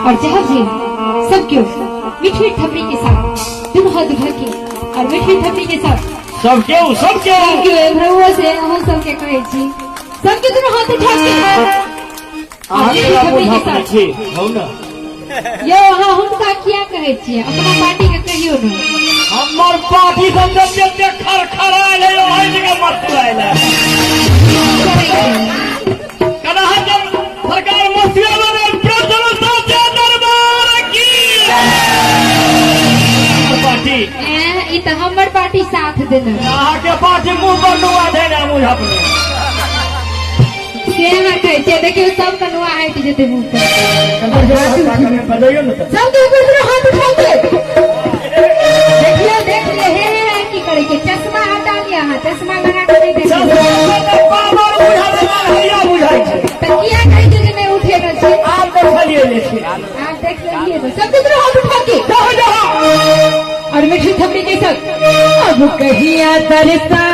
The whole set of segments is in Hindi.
और जहाँ जी सब क्यों मीठी थपड़ी के साथ तुम हाथ भर के और मीठी थपड़ी के साथ सब क्यों भरवा से हम सब के कहे छी सब के तुम हाथ उठा के मीठी थपड़ी के साथ हो ना यो हाँ हम का क्या कहे छी अपना पार्टी के कहियो ना हमर पार्टी संजय जब खरखरा ले ओइ जगह मत आइला कना जब सरकार मसिया में ई तो हमर पार्टी साथ देना यहाँ के पार्टी मुंह पर नुआ देना मुझ अपने केना कहै छै देखियो सब कनुआ हट जेते मुंह पर बजाइयो न सब के ऊपर हाथ उठा के देख ले हे की करे के चश्मा हटा लिया हां चश्मा लगा के नहीं देख पावर बुझा देना हैया बुझाई छै त किया कहै छै जे मैं उठे न छै आप देखलिए ले छै आप देख लेलिए तो सब के हाथ उठा के जाओ और मीठी थपड़ी के साथ अब कहिया तरसा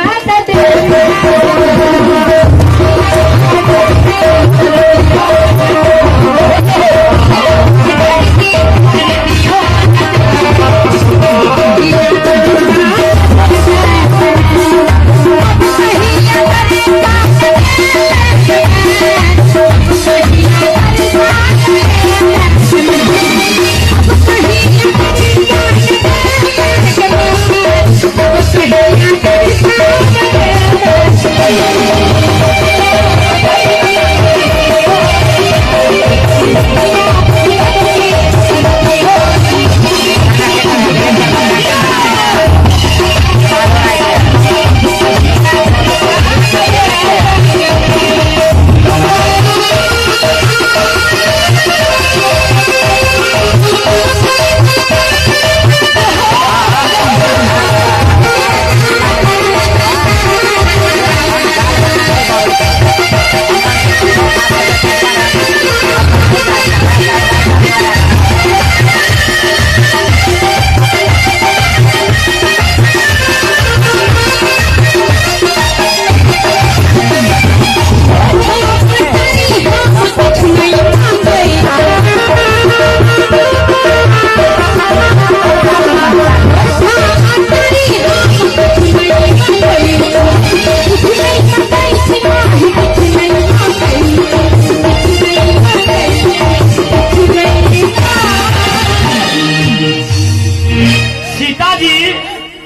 Yeah.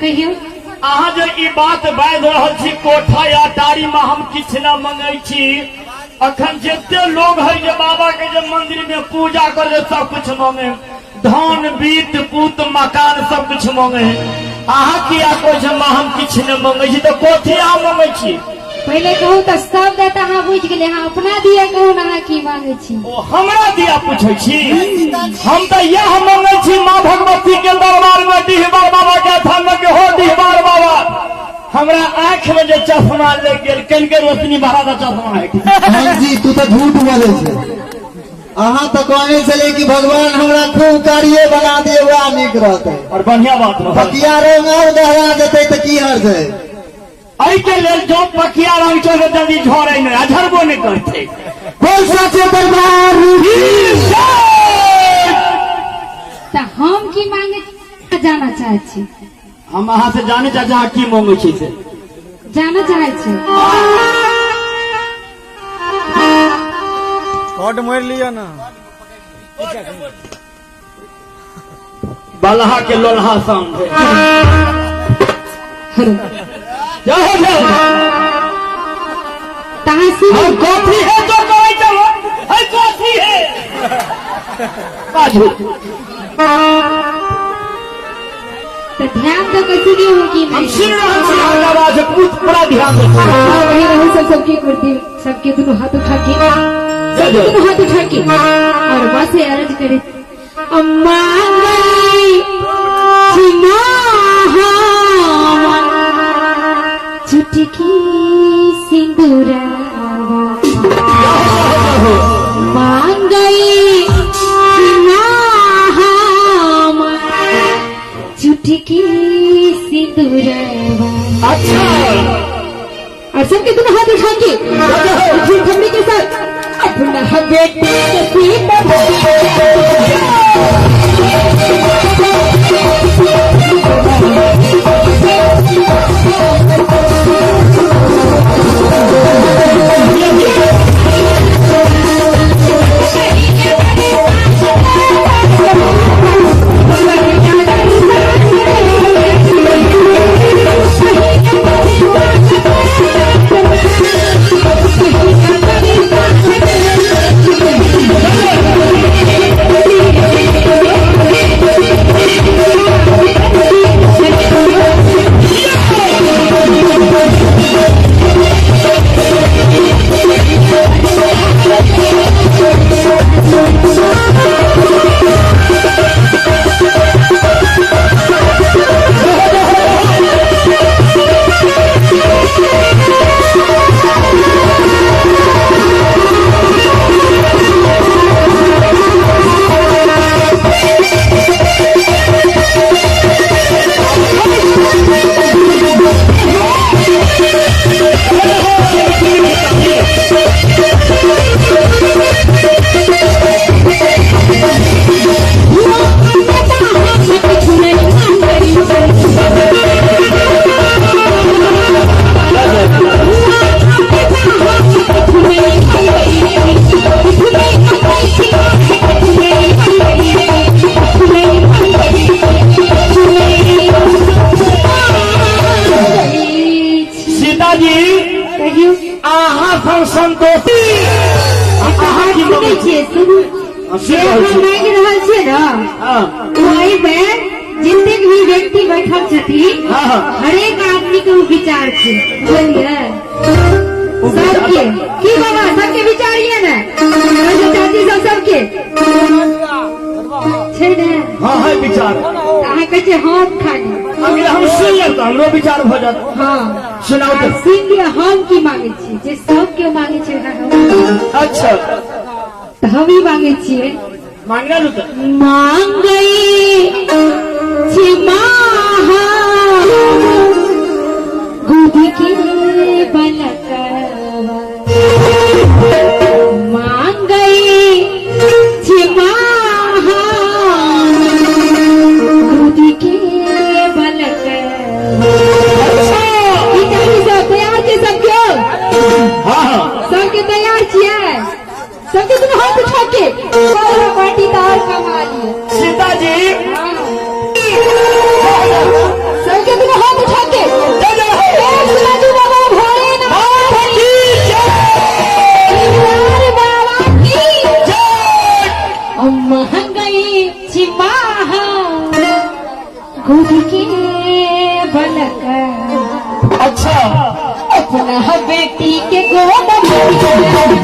कहियो अहाँ जो ई बात बाजि रहल छी कोठा या टारी में हम किछु न मंगै छी। अखन जते लोग है जे बाबा के जे मंदिर में पूजा करे सब कुछ मांगे, धन बीत पूत मकान सब कुछ मांगे। अहाँ किया कोई हम किछु न मंगै छी तो कोठी अहाँ मंगै छी? पहले कहू तो सब बात अहाँ बुझ गेले, अहाँ अपना दिया कहू ना अहाँ की मांगे छी। ओ हमरा दिया पूछै छी? हम तो यह मंगै छी माँ भगवती के दरबार में डिहबार बाबा के थान में के हो डिहबार बाबा हमरा आँख में जो चश्मा लग गेल कनिके रोशनी बढ़ा दा चश्मा है। हाँ जी तू तो झूठ बोले छे। अहाँ तो कहने चले कि भगवान हमरा खूब कार्य बना दे बड़ा निक रहते और बढ़िया बात रहो। पकिया रंग और दहरा देते तो की हर्ज है? आई के लेल जो पकिया रंग चले जल्दी झोरे नहीं झरबो नहीं करते। बोल साचे दरबार तो हम की मांगे जाना चाहे छी? हम अहाँ से जाने चाहे अहाँ की मांगे छी से जाना चाहे छी। कॉर्ड मार लिया ना। बलहा के लोलहा शाम जाओ जाओ कहाँ से हम कॉफी है जो कहे चलो है कॉफी है बाजू तो ध्यान तो कैसे नहीं होगी? हम सुन रहे हैं आवाज पूरा ध्यान दो। वही रहू सब सबकी करती सबके दोनों हाथ उठा के दोनों हाथ उठा के और बस अर्ज करे अम्मा चुटकी सिंदूरा मांग गई चुटकी सिंदूरा। अच्छा और सबके दोनों हाथ उठा के ठंडी के साथ अपना बेटी जितने भी व्यक्ति बैठल छथिन हरेक आदमी के विचार छे बुझलिए सबके की बाबा सबके विचारिए ना चाची सब सबके छे ने। हाँ है विचार अहाँ कहे छे हम खाली अगर हम सुन ले तो हमरो विचार हो जात। हाँ सुनाओ तो सुन लिया हम की मांगे छी जे सबके मांगे छे ना। अच्छा तो हम ही मांगे छिए मांगना तो मांग गई गोदी के बलकवा मांग गई गोदी के बलकवा। सब तैयार छे सबके? हाँ सबके तैयार छिए? सबके तुम हाथ उठा के पार्टी तार कमा लिए सीता जी सबके तुम खुद के बलक अच्छा अपना बेटी के गोद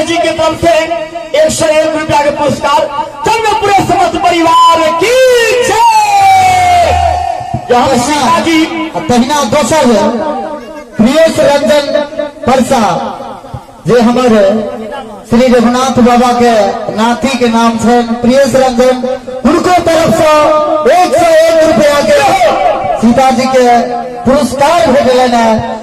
जी के तरफ से 101 रुपया के पुरस्कार चल पूरे समस्त परिवार की सीता जी तहिना दोसर है प्रियेश रंजन परसा जे हमारे श्री रघुनाथ बाबा के नाती के नाम से प्रियेश रंजन उनको तरफ से 101 रुपया के सीता जी के पुरस्कार भेजल है।